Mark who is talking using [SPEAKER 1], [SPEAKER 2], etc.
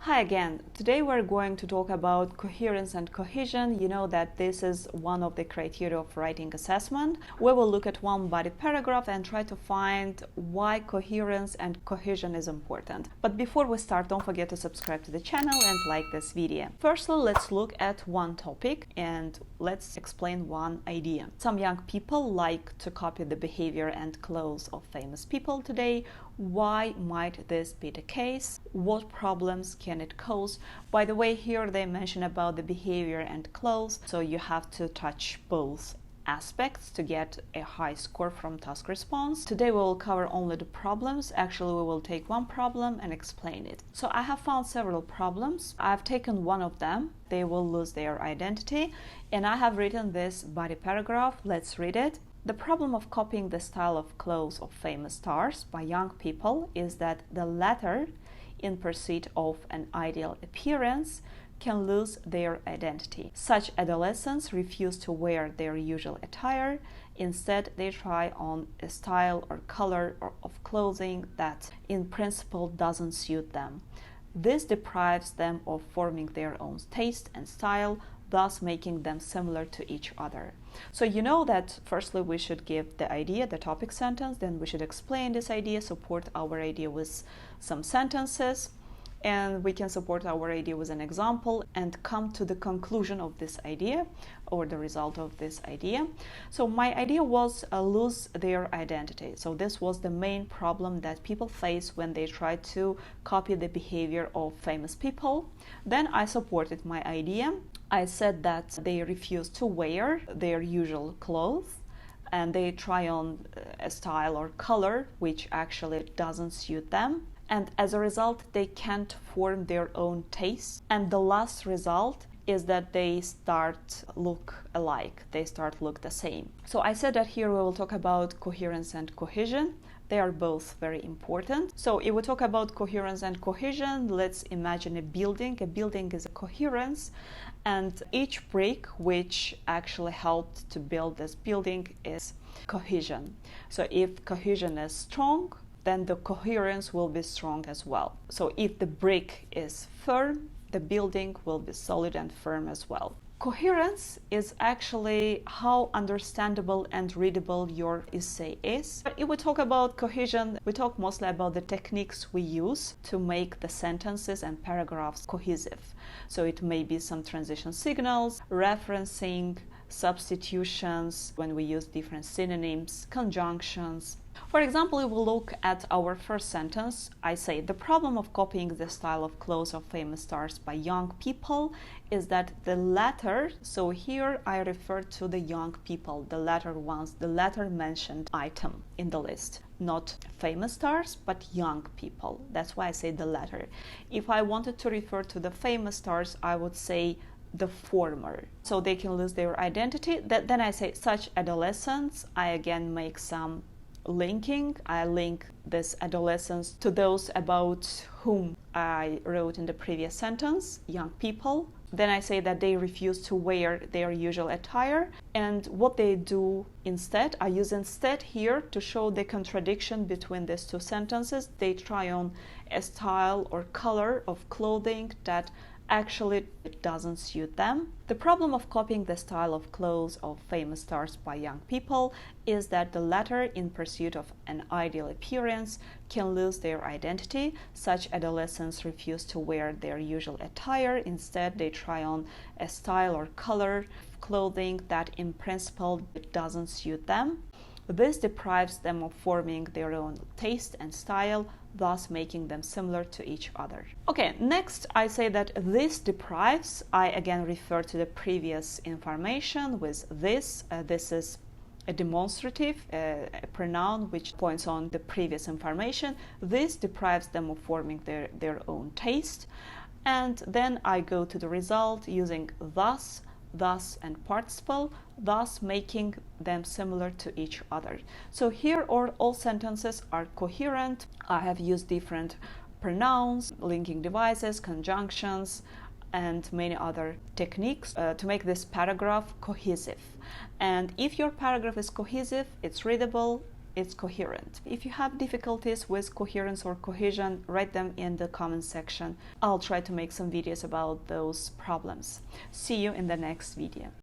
[SPEAKER 1] Hi again. Today we're going to talk about coherence and cohesion. You know that this is one of the criteria of writing assessment. We will look at one body paragraph and try to find why coherence and cohesion is important. But before we start, don't forget to subscribe to the channel and like this video. Firstly, let's look at one topic and let's explain one idea. Some young people like to copy the behavior and clothes of famous people today. Why might this be the case? What problems can it cause? By the way, here they mention about the behavior and clothes, so you have to touch both aspects to get a high score from task response. Today we will cover only the problems. Actually, we will take one problem and explain it. So I have found several problems. I've taken one of them. They will lose their identity. And I have written this body paragraph. Let's read it. The problem of copying the style of clothes of famous stars by young people is that the latter, in pursuit of an ideal appearance, can lose their identity. Such adolescents refuse to wear their usual attire. Instead, they try on a style or color of clothing that, in principle, doesn't suit them. This deprives them of forming their own taste and style, thus making them similar to each other. So you know that firstly we should give the idea, the topic sentence, then we should explain this idea, support our idea with some sentences, and we can support our idea with an example and come to the conclusion of this idea or the result of this idea. So my idea was lose their identity. So this was the main problem that people face when they try to copy the behavior of famous people. Then I supported my idea. I said that they refuse to wear their usual clothes and they try on a style or color which actually doesn't suit them. And as a result, they can't form their own taste. And the last result is that they start look alike. They start look the same. So I said that here we will talk about coherence and cohesion. They are both very important. So if we talk about coherence and cohesion, let's imagine a building. A building is a coherence, and each brick which actually helped to build this building is cohesion. So if cohesion is strong, then the coherence will be strong as well. So if the brick is firm, the building will be solid and firm as well. Coherence is actually how understandable and readable your essay is. But if we talk about cohesion, we talk mostly about the techniques we use to make the sentences and paragraphs cohesive. So it may be some transition signals, referencing, substitutions when we use different synonyms, conjunctions. For example, if we look at our first sentence, I say the problem of copying the style of clothes of famous stars by young people is that the latter, so here I refer to the young people, the latter ones, the latter mentioned item in the list, not famous stars, but young people. That's why I say the latter. If I wanted to refer to the famous stars, I would say the former, so they can lose their identity. Then I say such adolescents. I again make some linking. I link this adolescence to those about whom I wrote in the previous sentence, young people. Then I say that they refuse to wear their usual attire, and what they do instead, I use instead here to show the contradiction between these two sentences. They try on a style or color of clothing that actually it doesn't suit them. The problem of copying the style of clothes of famous stars by young people is that the latter, in pursuit of an ideal appearance, can lose their identity. Such adolescents refuse to wear their usual attire. Instead, they try on a style or color of clothing that in principle doesn't suit them. This deprives them of forming their own taste and style, thus making them similar to each other. Okay, next I say that this deprives. I again refer to the previous information with this. This is a demonstrative, a pronoun which points on the previous information. This deprives them of forming their own taste. And then I go to the result using thus, and participle, thus making them similar to each other. So here all sentences are coherent. I have used different pronouns, linking devices, conjunctions, and many other techniques to make this paragraph cohesive. And if your paragraph is cohesive, it's readable, it's coherent. If you have difficulties with coherence or cohesion, write them in the comment section. I'll try to make some videos about those problems. See you in the next video.